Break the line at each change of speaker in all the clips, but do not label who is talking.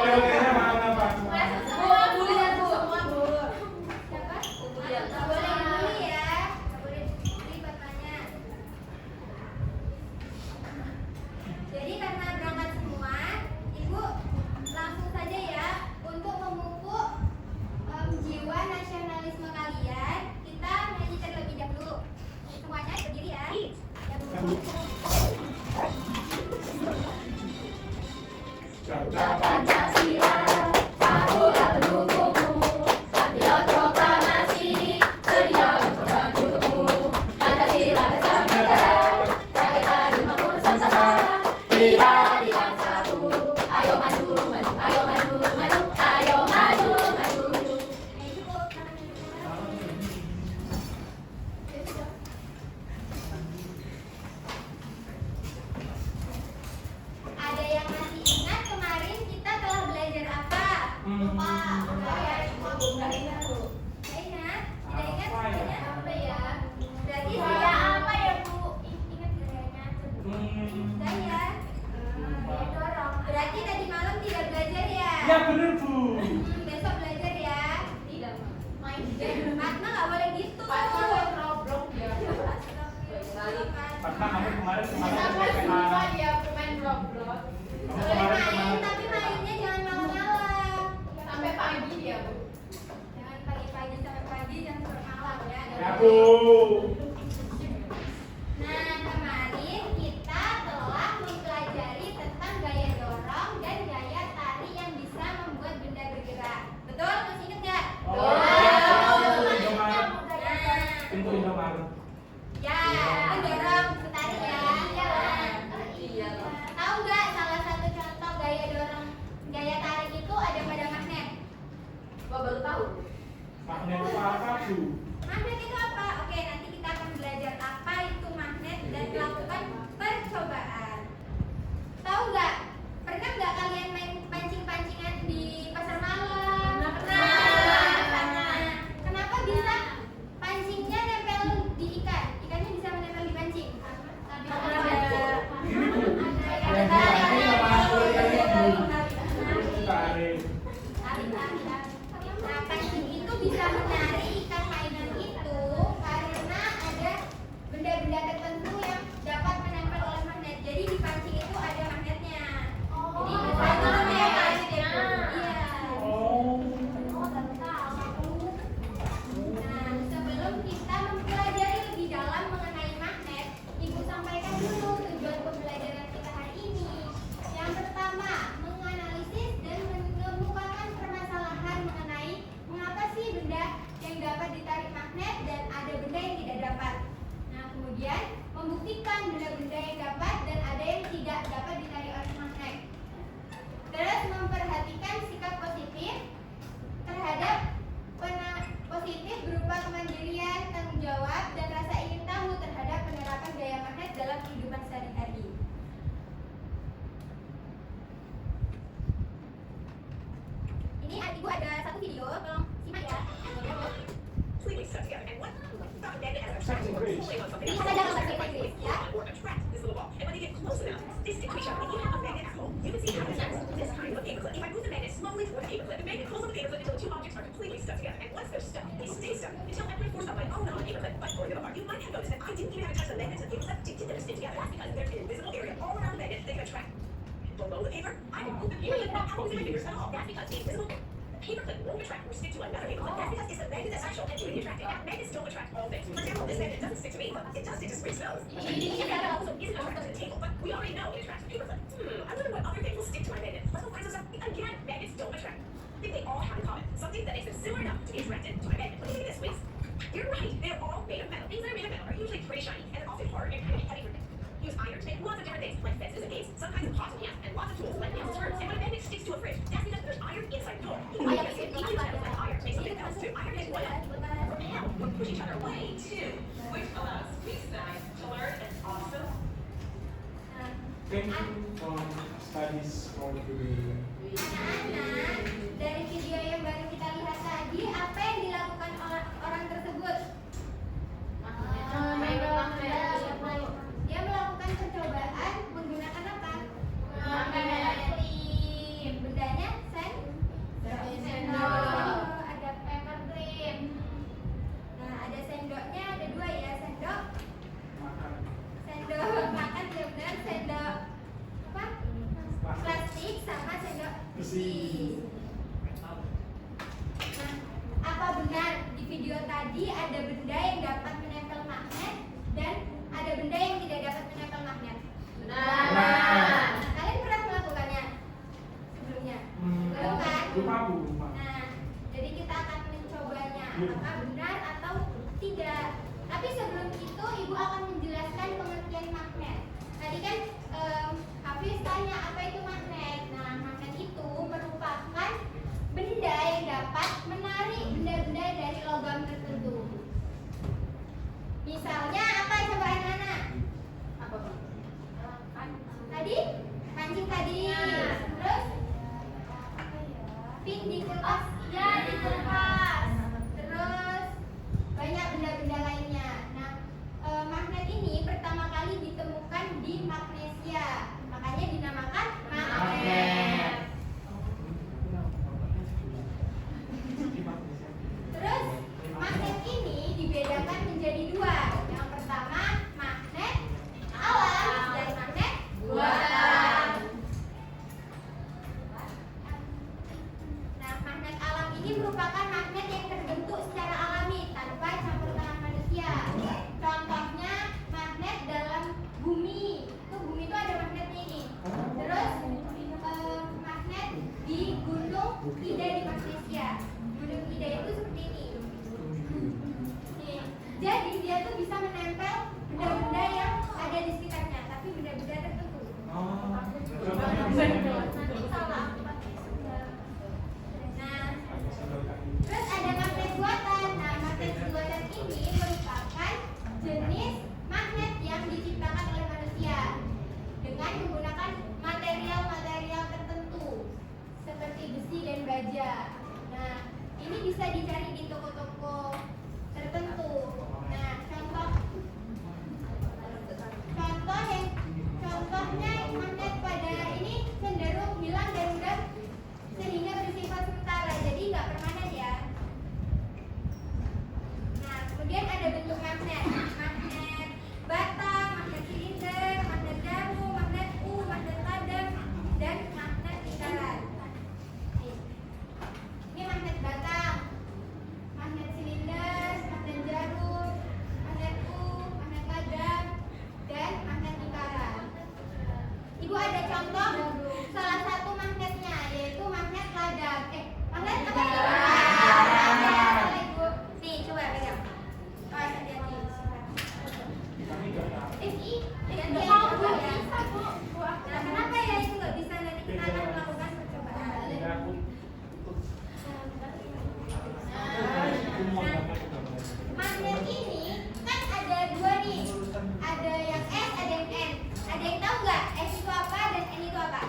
Oleh-olehnya makan apa?
Jadi karena berangkat semua, Ibu langsung saja ya untuk memupuk jiwa nasionalisme kalian. Kita nyanyi terlebih dahulu. Semuanya berdiri ya.
Pancasila, Pramuka pendukungmu, Patriot proklamasi, sedia untuk pendukungmu. Pancasila besar negara, rakyat adil makmur Nusantara, kita di bangsa satu. Ayo maju, maju, ayo maju, maju, ayo maju, maju.
Ada yang masih ingat kemarin kita telah belajar apa? Lupa. Nggak ingat? Tidak ingat sebenarnya apa ya? Berarti gaya apa ya Bu? Ingat gayanya? Gaya. Gaya dorong. Berarti tadi malam tidak belajar ya?
Ya bener Bu.
Besok belajar ya? Tidak. Main game. Fatma nggak boleh gitu.
Fatma main Roblox ya.
Fatma kamu kemarin
dia pemain Roblox.
Boleh main, tapi mainnya jangan malam-malam.
Sampai pagi dia, Bu.
Jangan pagi-pagi sampai pagi, jangan sampai malam ya.
Ya Bu.
Nah, kemarin kita telah mempelajari tentang gaya dorong dan gaya tari yang bisa membuat benda bergerak. Betul? Masih ingat nggak?
Oh, Pintu Indomaret.
Ya, mendorong tari ya.
Iya.
Tahu nggak salah satu contoh gaya dorong gaya tarik itu ada pada magnet?
Gua baru tahu.
Magnet itu apa Bu?
Magnet itu apa? Oke, nanti kita akan belajar apa itu magnet dan melakukan percobaan. Tahu nggak? Pernah nggak kalian main pancing-pancingan di pasar malam? Pernah. Kenapa bisa pancingnya nempel di ikan? Ikannya bisa menempel di pancing?
Ini Bu. Yang tadi sama aku ini Bu. Tarik.
Nah, pancing itu bisa menarik ikan mainan itu karena ada benda-benda tertentu yang dapat menempel oleh magnet. Jadi di pancing itu ada magnetnya. Jadi bisa menarik. Iya.
Oh.
Nah, sebelum kita mempelajari lebih dalam mengenai magnet, Ibu sampaikan dulu tujuan pembelajaran kita hari ini. Yang pertama, menganalisis dan mengemukakan permasalahan mengenai mengapa sih benda yang dapat ditarik magnet dan ada benda yang tidak dapat. Nah, kemudian membuktikan benda-benda yang dapat dan ada yang tidak dapat ditarik oleh magnet. Terus memperhatikan sikap positif terhadap positif berupa kemandirian, tanggung jawab, dan rasa ingin tahu terhadap penerapan gaya magnet dalam kehidupan sehari-hari. Ini Ibu ada satu video, tolong simak ya.
Completely stuck together. And what about a magnet as a
Sex and grace.
Ini saja bahasa Inggris ya.
or attract this little ball. And when they get close enough, they stick to each other. If you have a magnet at home, you can see how it attacks this kind of a paperclip. If I move the magnet slowly toward the paperclip, the magnet pulls on the paperclip until the two objects are completely stuck together. And once they're stuck, they stay stuck until I put force on my own on the paperclip by pulling them apart. You might have noticed that I didn't even have to touch the magnet to the paperclip to get them to stick together. That's because there's an invisible area all around the magnet they can attract. Below the paper, I can move the paperclip without using my fingers at all. That's because the invisible paperclip won't attract or stick to another paperclip. That's because it's the magnet that's actual and doing the attracting. Now, magnets don't attract all things. For example, this magnet doesn't stick to me, but it does stick to spring smells. The magnet also isn't attracted to the table, but we already know it attracts a paperclip. I wonder what other things will stick to my magnet. Let's go find some stuff. Again, magnets don't attract. I think they all have in common something that makes them similar enough to be attracted to my magnet. What do you think this, Wiz? You're right. They're all made of metal. Things that are made of metal are usually pretty shiny, and they're often hard and kind of heavy for things. Use iron to make lots of different things, like fences and gates, some kinds of pots and pans, and lots of tools like nails and turns. And when a magnet sticks to a fridge, that's because there's iron inside the door. Each metal like iron makes something else too. Iron makes what else? Repel or push each other away too, which allows these guys to learn and also.
Thank you for studies for today.
Anak-anak, dari video yang baru kita lihat tadi, apa yang dilakukan orang tersebut? Dia melakukan percobaan menggunakan apa? Magnet.
Besi.
Nah, apa benar di video tadi ada benda yang dapat menempel magnet dan ada benda yang tidak dapat menempel magnet?
Benar.
Nah, kalian pernah melakukannya sebelumnya? Belum kan?
Lupa Bu.
Nah, jadi kita akan mencobanya apakah benar atau tidak. Tapi sebelum itu ibu akan menjelaskan pengertian magnet. Tadi kan Hafiz tanya apa itu magnet. Nah, magnet itu merupakan benda yang dapat menarik benda-benda dari logam tertentu. Misalnya apa coba anak-anak?
Apa, Bang?
Tadi kancing tadi. Terus pin di kulkas. Ya, di kulkas. Terus banyak benda-benda lainnya. Nah, magnet ini pertama kali ditemukan di Magnesia. Makanya dinamakan magnet. Terus magnet ini dibedakan menjadi dua. Yang pertama magnet alam dan magnet buatan. Nah, magnet alam ini merupakan magnet yang terbentuk secara alami tanpa campur tangan manusia. Contohnya magnet dalam bumi. Bumi itu ada magnetnya ini. Terus magnet di Gunung Ida di Magnesia. Gunung Ida itu seperti ini. Nih, jadi dia tuh bisa menempel benda-benda yang ada di sekitarnya, tapi benda-benda tertentu. Nanti salah. Nah, terus ada magnet buatan. Nah, magnet buatan ini merupakan jenis magnet yang diciptakan oleh manusia dengan menggunakan material-material tertentu seperti besi dan baja. Nah, ini bisa dicari di toko-toko tertentu. Nah, contohnya magnet pada ini cenderung hilang dan mudah sehingga bersifat sementara, jadi nggak permanen ya. Nah, kemudian ada bentuk magnet bata, magnet silinder, magnet jarum, magnet magnet ladang, dan magnet lingkaran. Ini magnet batang, magnet silinder, magnet jarum, magnet magnet ladang, dan magnet lingkaran. Ibu ada contoh salah satu magnetnya, yaitu magnet ladang. Magnet apa ini? Ladang. Ibu, nih coba pegang. Oh, hati-hati. Nah, kenapa ya itu nggak bisa? Nanti kita akan melakukan percobaan. Magnet ini kan ada dua nih, ada yang S, ada yang N. Ada yang tahu nggak S itu apa dan N itu apa?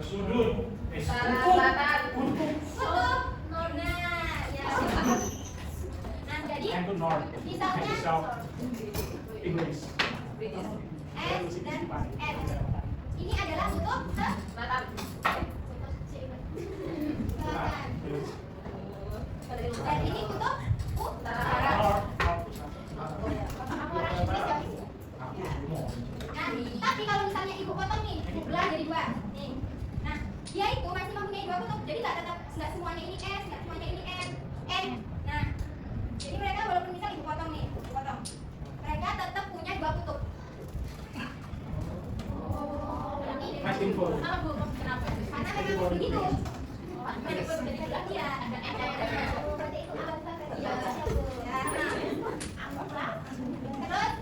Sudut.
Selatan.
Kutub. Nah, ya. Nah, jadi
And to north.
misalnya
English.
S dan N. Ini adalah kutub
Selatan.
selatan. Dan ini kutub utara.
North.
Kamu orang Inggris ya? Nah, tapi kalau misalnya ibu potong nih, ibu belah jadi dua. Nih. Nah, dia itu masih mempunyai dua kutub. Jadi nggak semuanya ini S, nggak semuanya ini N. Nah, jadi mereka walaupun misal ibu potong nih, ibu potong, mereka tetap punya dua kutub.
Nice info.
Kenapa?
Karena memang begitu. Jadi iya. Seperti itu. Iya. Terus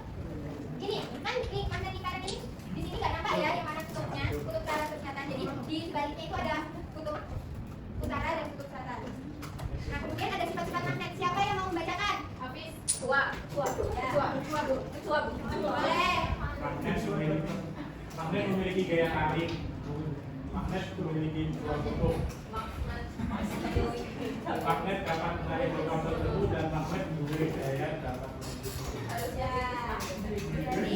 ini kan ini magnet lingkaran ini di sini nggak nampak ya yang mana kutubnya, kutub utara kutub selatan. Jadi di sebaliknya itu ada kutub utara dan kutub selatan. Nah, kemudian ada sifat-sifat magnet. Siapa yang mau membacakan?
Hafiz. Tua.
Boleh.
Magnet memiliki gaya tarik. Magnet memiliki dua kutub. Magnet dapat menarik logam tertentu dan magnet memiliki gaya dapat
Ya. Jadi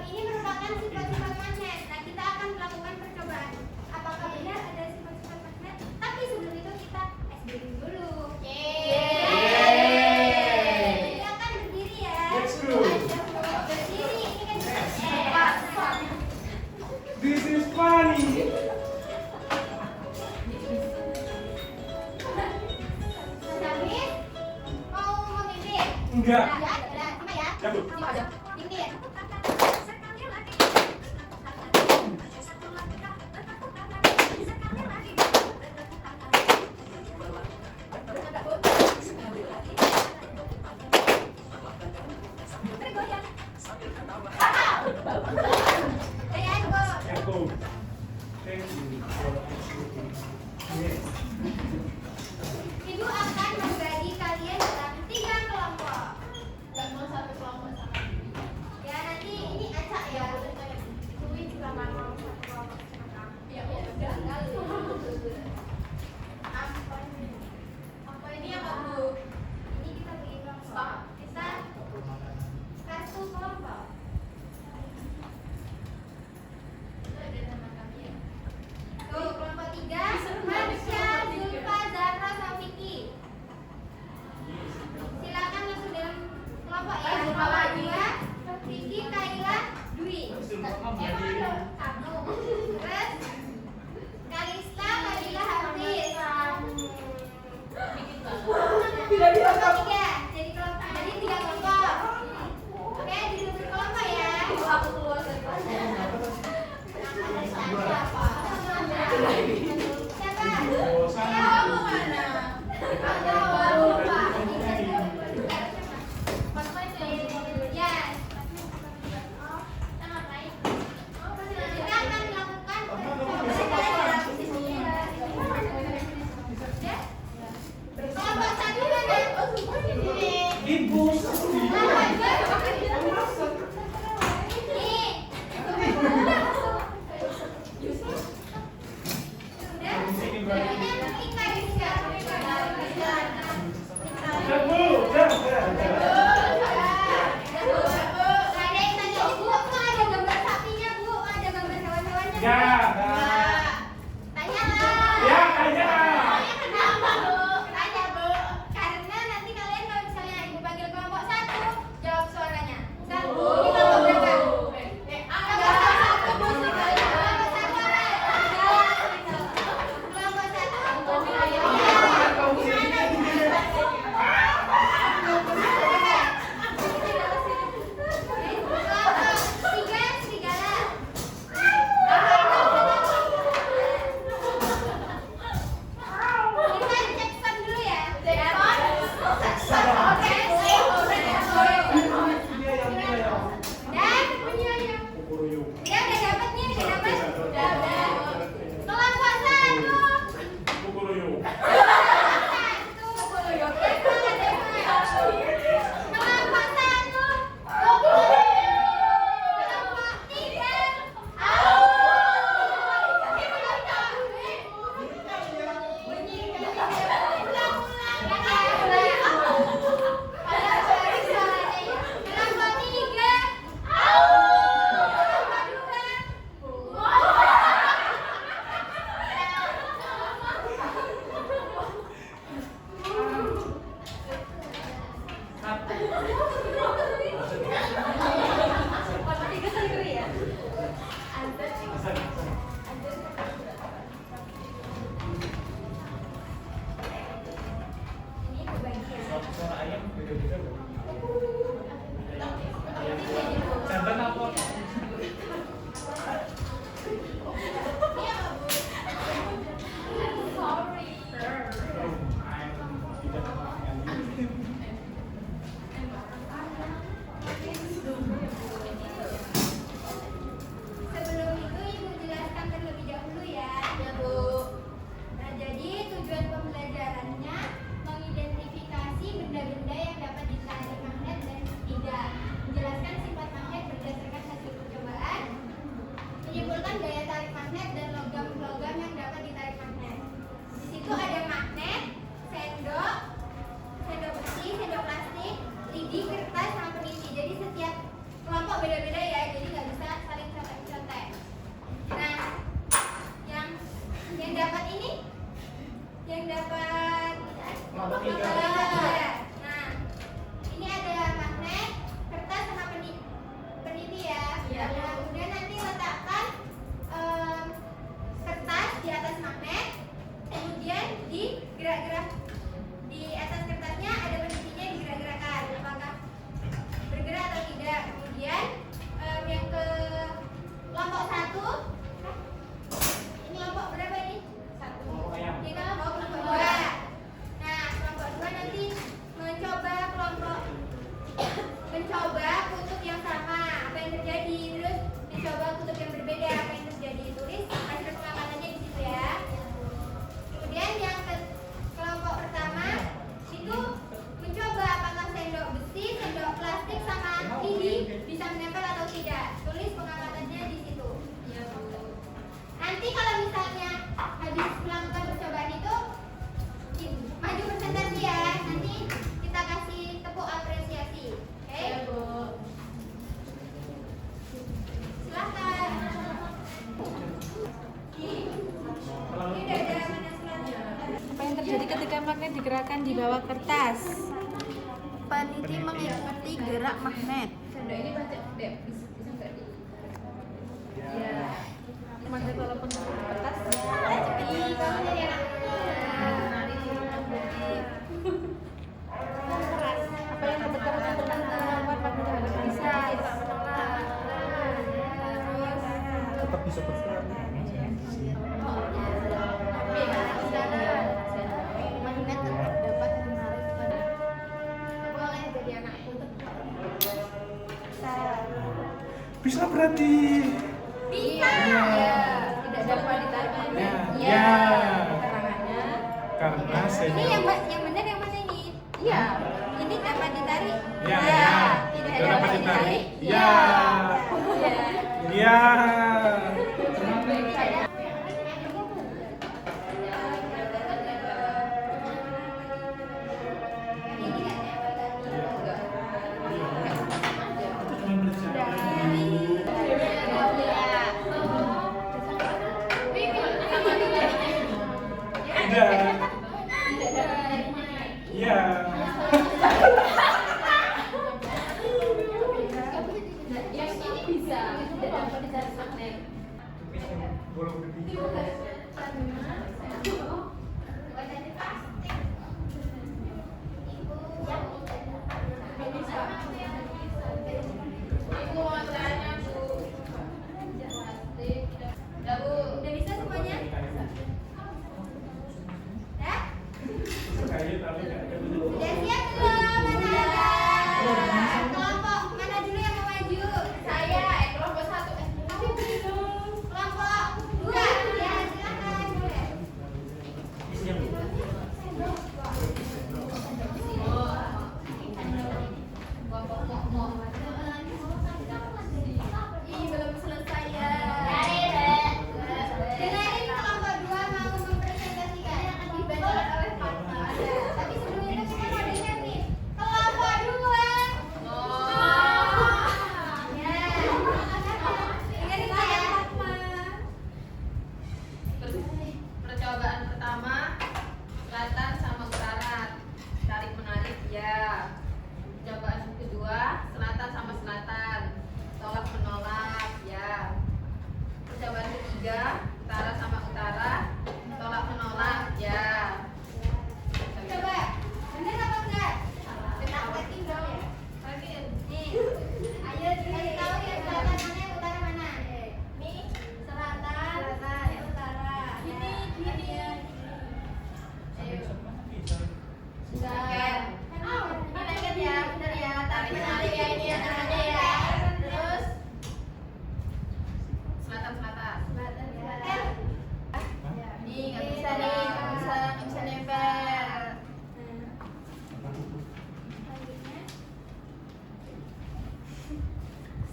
ini merupakan sifat-sifat magnet. Nah, kita akan melakukan percobaan. Apakah benar ada sifat-sifat magnet? Tapi sebelum itu kita SBB dulu. Silakan berdiri ya.
Let's go.
Berdiri. Ini kan
This is funny. Tiga.
Ya, udah, cuma ya.
Cabut.
Ini ya.
Eko. Thank you for listening. Yes.
Ibu akan membagi kalian dalam 3 kelompok.
Dan mau satu kelompok sama.
Ya, nanti ini acak ya. Kui juga mau satu kelompok sama kamu.
Ya udah kali.
Apa ini apa, Bu? Ini kita bagi kelompok. Kita satu kelompok. Tuh, kelompok 3, Marsha, Zulfa, Zahra, sama Vicky. Silakan masuk dalam kelompok ya. Kelompok 2, Vicky, Kaila, Dwi. Kamu. Terus Kalista, Fadila, Hafiz. Kelompok 3, jadi 3 kelompok. Oke, duduk berkelompok ya.
Aku keluar dari kelas.
Siapa?
Bosan.
Kamu mana? Aku lupa. Ya. Kita ngapain?
terjadi ketika magnet digerakkan di bawah kertas?
Peneliti mengikuti gerak magnet.
Magnet walaupun terjadi di kertas.
Ih, kamu jadi anak
Apa yang berbicara tentang kemampuan magnet terhadap bisa?
Tetap bisa bergerak.
Magnet tetap dapat menarik pada
boleh jadi anakku.
Bisa berarti.
Bisa.
tidak dapat ditarik magnet.
Ya.
Keterangannya.
Karena saya.
Ini yang benar yang mana ini?
Iya.
Ini dapat ditarik.
Ya.
Tidak
Tidak dapat ditarik. Ya.
Ya.
Ya. Ya.
Yang ini bisa tidak dapat ditarik magnet.
Bolong gede.
Ibu mau tanya Bu. Udah Bu.
Udah bisa semuanya? Dah?
Sekali tapi nggak ada bentuk.
Udah siap belum? Mana ada? Kelompok mana dulu yang mau maju?
Saya kelompok 1.
Tapi belum. Kelompok 2. Ya, silakan. Boleh.
Ih, belum selesai ya.
Dengerin kelompok 2 mau mempresentasikan yang akan dibacakan oleh Fatma. Tapi sebelum itu kita mau dengar nih. Kelompok 2. Ya. Dengerin ya Fatma.
Percobaan pertama, selatan sama utara, tarik menarik ya. Percobaan kedua, selatan sama selatan, tolak menolak ya. Percobaan ketiga, utara sama utara, tolak menolak ya.
Coba. Bener apa enggak? Benar keting dong ya. Nih. Ayo dikasih tahu ya selatan mana yang utara mana. Nih, selatan, yang utara. Ini. Ayo.
Sudah.
Ini ya, benar ya. Tarik menarik ya ini ya namanya ya. Terus
Selatan selatan.
selatan.
Nih nggak bisa nih, nggak bisa nempel.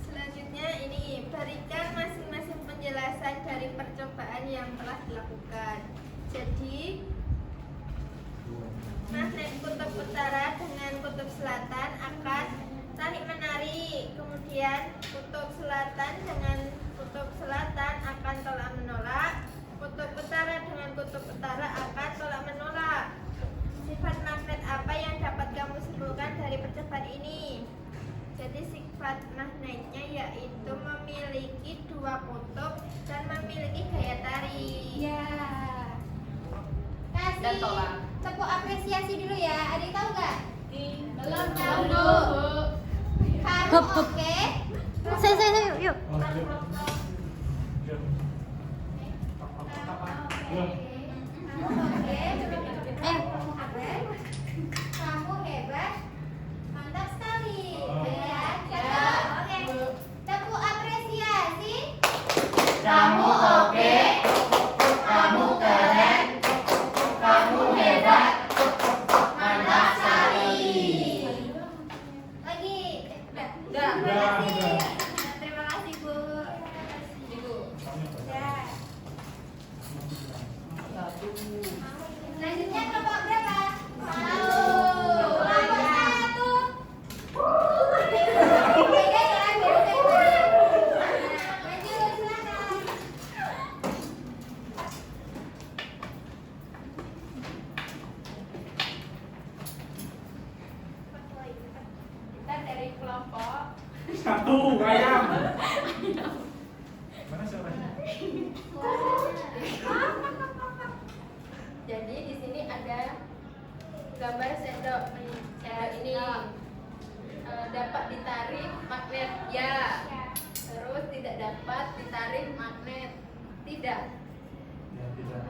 Selanjutnya ini berikan masing-masing penjelasan dari percobaan yang telah dilakukan. Jadi magnet kutub utara dengan kutub selatan akan tarik menarik. Kemudian kutub selatan dengan kutub selatan akan tolak menolak. Kutub utara dengan kutub utara akan tolak menolak. Sifat magnet apa yang dapat kamu simpulkan dari percobaan ini? Jadi sifat magnetnya yaitu memiliki dua kutub dan memiliki gaya tarik.
Ya.
Dan
Kasih
tolak.
tepuk apresiasi dulu ya. Ada yang tahu nggak?
Belum tahu.
Kamu oke?
Saya, yuk.
Kamu hebat, mantap sekali. Ya, cakep. Oke. Tepuk apresiasi.
Kamu oke. Kamu keren. Kamu hebat. Mantap sekali.
Lagi.
Udah.
Terima kasih. Terima kasih, Bu.
Ibu.
Ya. Selanjutnya kelompok berapa? Kelompok 1. Beda ya, beda. Maju, silakan.
Satu ayam. Mana suaranya?
Jadi di sini ada gambar sendok. Sendok ini dapat ditarik magnet ya. Terus tidak dapat ditarik magnet tidak.
Ya, tidak.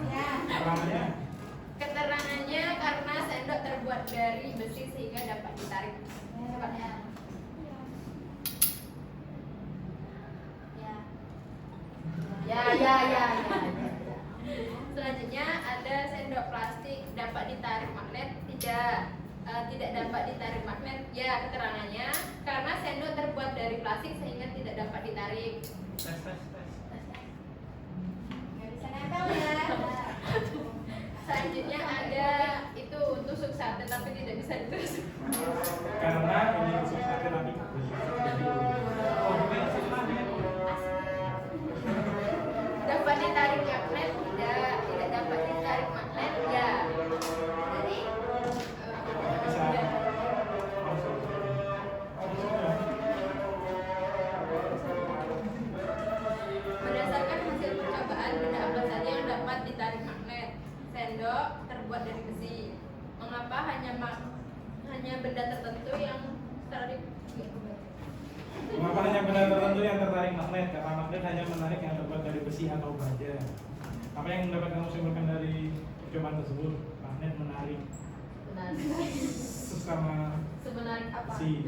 Ya.
Keterangannya?
Keterangannya karena sendok terbuat dari besi sehingga dapat ditarik. Coba.
Ya.
Ya. Selanjutnya ada sendok plastik dapat ditarik magnet tidak. Tidak dapat ditarik magnet ya, keterangannya karena sendok terbuat dari plastik sehingga tidak dapat ditarik.
Tes.
Nggak bisa nempel ya.
Selanjutnya ada itu tusuk sate tapi tidak bisa ditusuk.
Karena ini tusuk sate tapi jadi oh, bukan tusuk sate.
Dapat ditarik magnet tidak dapat ditarik magnet ya. Jadi
Bisa.
berdasarkan hasil percobaan benda apa saja yang dapat ditarik magnet? Sendok terbuat dari besi. Mengapa hanya benda tertentu yang tertarik?
Mengapa hanya benda tertentu yang tertarik magnet? Karena magnet hanya menarik yang terbuat dari besi atau baja. Apa yang dapat kamu simpulkan dari percobaan tersebut? Magnet menarik sesama
Sebenarnya apa?
si.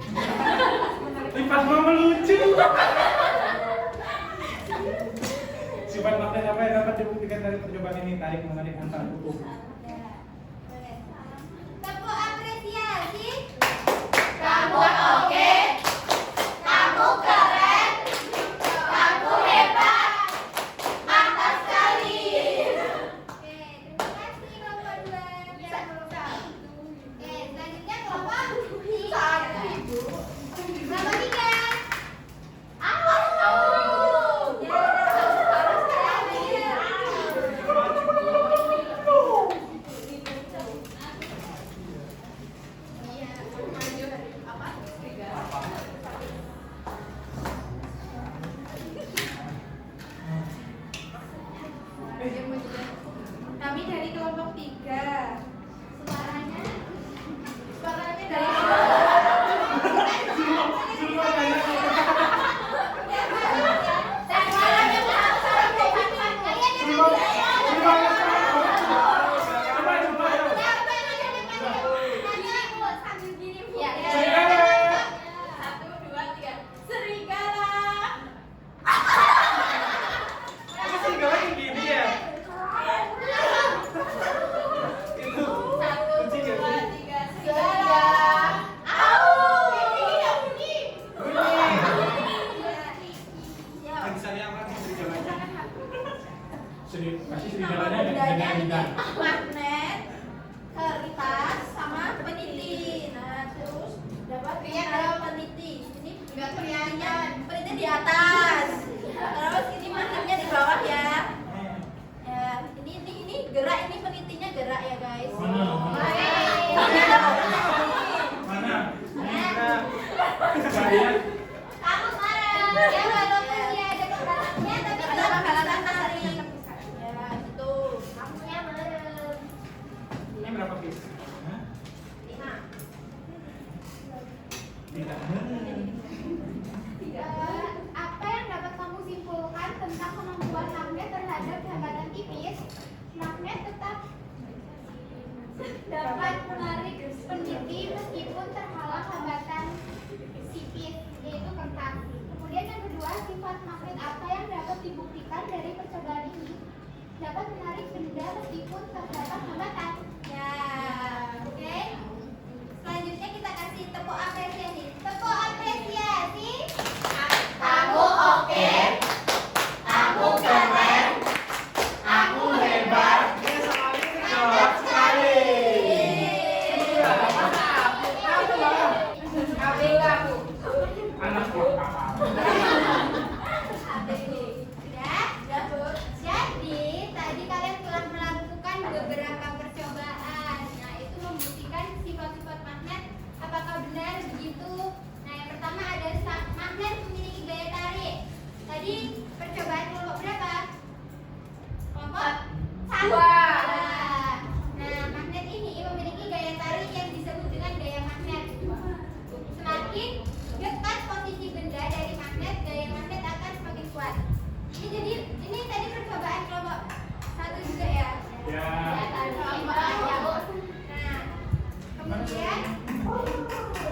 Lipat mama lucu. Sifat magnet apa yang dapat dibuktikan dari percobaan ini? Tarik menarik antar kutub.
Tepuk apresiasi.
Kamu oke. Kamu keren. Kamu hebat. Mantap sekali.
Oke, terima kasih kelompok 2. Oke, selanjutnya kelompok 3.
Ibu.
Kelompok 3. Kami dari kelompok 3. Suaranya dari
Kasih serigalanya dengan
magnet, kertas, sama peniti. Nah, terus dapat ada peniti. Ini enggak kelihatan. Peniti di atas. Terus ini magnetnya di bawah ya. Ya, ini gerak, ini penitinya gerak ya, guys.
Mana? Mana? Saya.
Kamu marah. Ya walaupun dia ada kepalanya tapi kita bakalan tarik. Ya, gitu. Kamunya merem.
Ini berapa piece? Hah?
5.
Tidak.
Apa yang dapat kamu simpulkan tentang kemampuan magnet terhadap hambatan tipis? Magnet tetap dapat menarik peniti meskipun terhalang hambatan tipis, yaitu kertas. Kemudian yang kedua, sifat magnet apa yang dapat dibuktikan dari percobaan ini? Dapat menarik benda meskipun terdapat hambatan. Ya, oke. Selanjutnya kita kasih tepuk apresiasi. Tepuk apresiasi.
Kamu oke. Kamu keren. Kamu hebat. Mantap sekali.
Anak buah kakak.
jadi ini tadi percobaan kelompok 1 juga ya.
Ya.
Nah, kemudian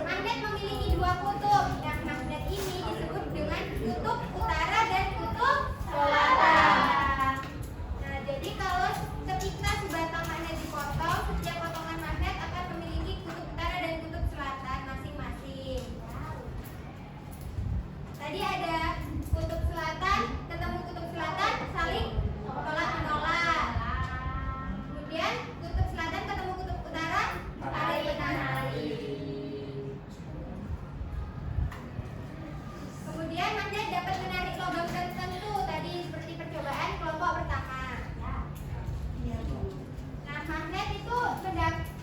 magnet memiliki 2 kutub. Nah, magnet ini disebut dengan kutub utara dan kutub selatan. Nah, jadi kalau ketika sebatang magnet dipotong, setiap potongan magnet akan memiliki kutub utara dan kutub selatan masing-masing. Tadi ada kutub selatan ketemu kutub selatan saling tolak menolak. Kemudian kutub selatan ketemu kutub utara saling menari. Kemudian magnet dapat menarik logam tertentu tadi seperti percobaan kelompok pertama. Nah, magnet itu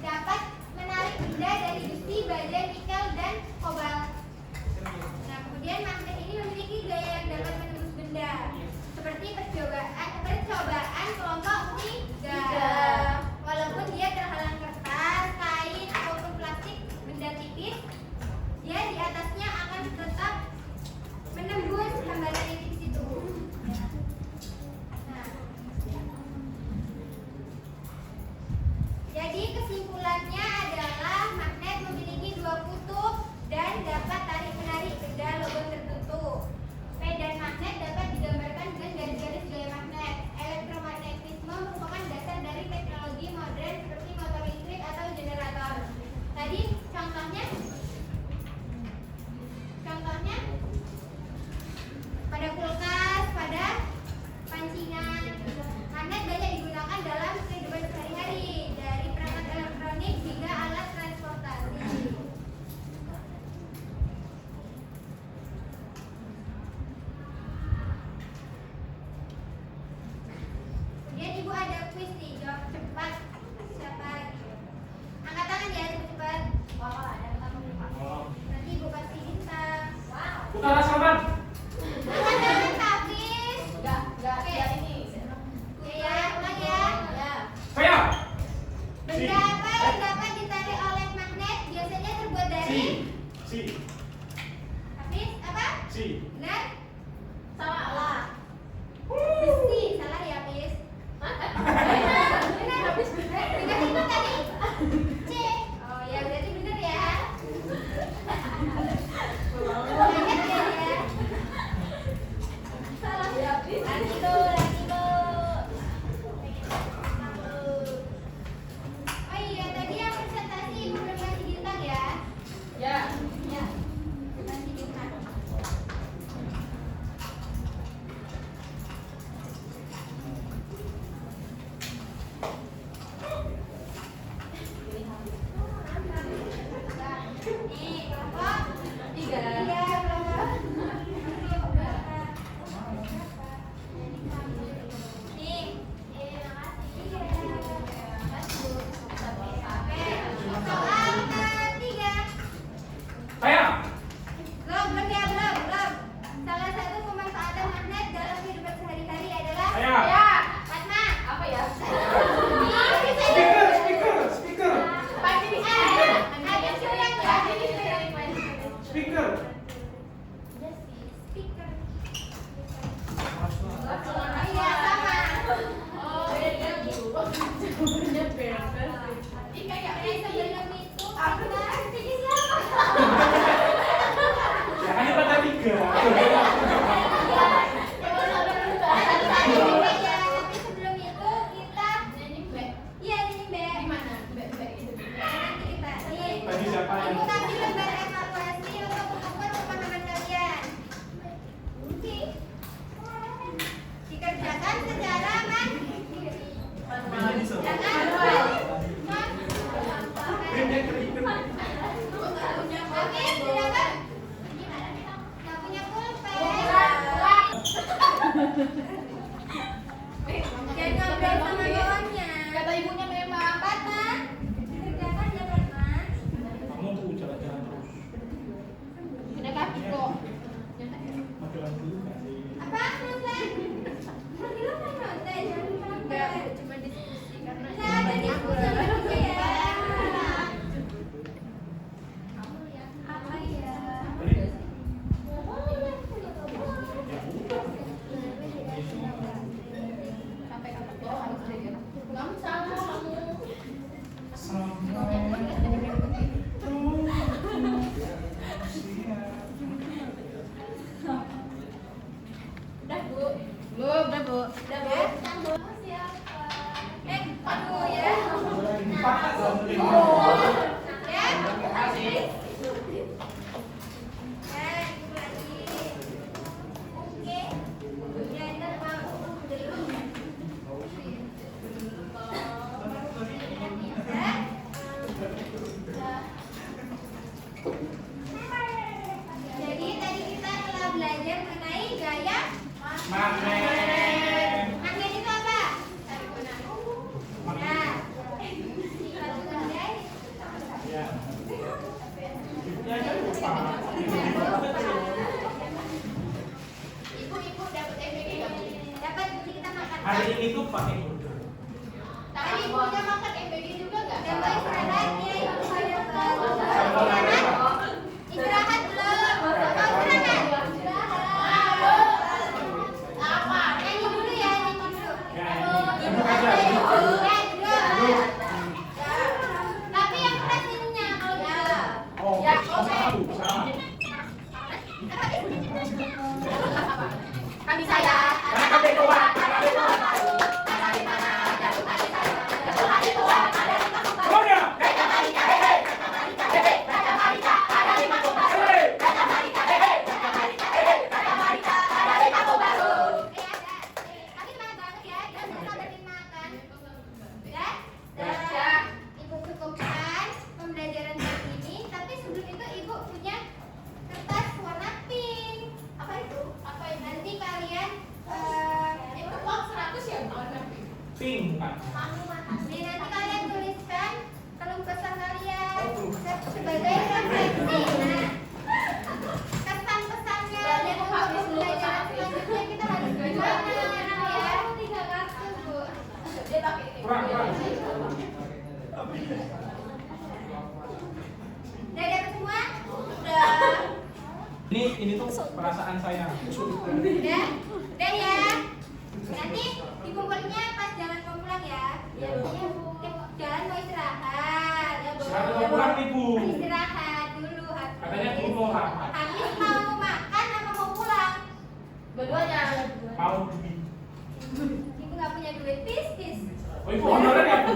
dapat menarik benda dari besi, baja, nikel, dan kobalt. Nah, kemudian magnet ini memiliki gaya yang dapat menembus benda seperti percobaan kelompok 3. Walaupun dia terhalang kertas, kain, ataupun plastik benda tipis, dia di atasnya akan tetap menembus hambatan yang tipis itu. Nah, jadi kesimpulannya adalah magnet memiliki 2 kutub dan dapat tarik-menarik benda logam tertentu. Medan magnet dapat digambarkan dengan garis-garis gaya magnet. Elektromagnetisme merupakan dasar dari teknologi modern seperti motor listrik atau generator. Tadi contohnya pada kulkas, pada pancingan. Magnet banyak digunakan dalam kehidupan sehari-hari, dari perangkat elektronik hingga alat transportasi. Kemudian ibu ada kuis nih, jawab cepat. Siapa? Angkat tangan ya, cepat. Ada kamu. Nanti ibu kasih bintang.
Utara Selatan.
Angkat tangan habis.
Enggak, ya ini.
Ya, ulang ya.
Saya.
Benda apa yang dapat ditarik oleh magnet biasanya terbuat dari?
Si.
Habis apa?
Si.
Benar?
Salah.
Besi. Salah ya, Habis.
Benar.
Benar.
Hari ini tuh pakai kode.
Tapi ibunya makan MBG juga nggak?
Udah mau istirahat ya, ibu saya istirahat. Istirahat belum? Mau istirahat? Istirahat.
Apa?
Nyanyi dulu ya, nyanyi dulu.
Ya,
Ibu
aja.
aja ya,
Duduk.
duduk. Tapi yang keras ininya kalau gitu.
Oh,
Ya,
satu, sama.
Kami saya.
Karena kami kuat. Semuanya.
Tapi semangat banget ya, kita sudah dapetin makan. Udah? Ibu cukupkan pembelajaran hari ini. Tapi sebelum itu ibu punya kertas warna pink. Apa itu? Apa itu? Nanti kalian
Itu uang 100 ya warna pink.
Pink bukan.
Jadi nanti kalian tuliskan keluh kesah kalian sebagai referensi. Nah, kesan-pesannya dan untuk pembelajaran selanjutnya kita harus gimana ya? 3 kartu bu.
Dia pakai ini.
Kurang.
Udah dapat semua? Udah.
Ini tuh perasaan saya.
Udah ya. Nanti dikumpulnya pas jalan mau pulang ya.
Iya, Bu.
Iya, Bu. Jalan mau istirahat. Ya, Bu.
Istirahat mau pulang nih, Bu.
Istirahat dulu habis.
Katanya Bu mau rapat.
Habis mau makan apa mau pulang?
Dua-duanya.
Mau duit.
Ibu nggak punya duit, tis.
Oh, ibu honorer ya, Bu?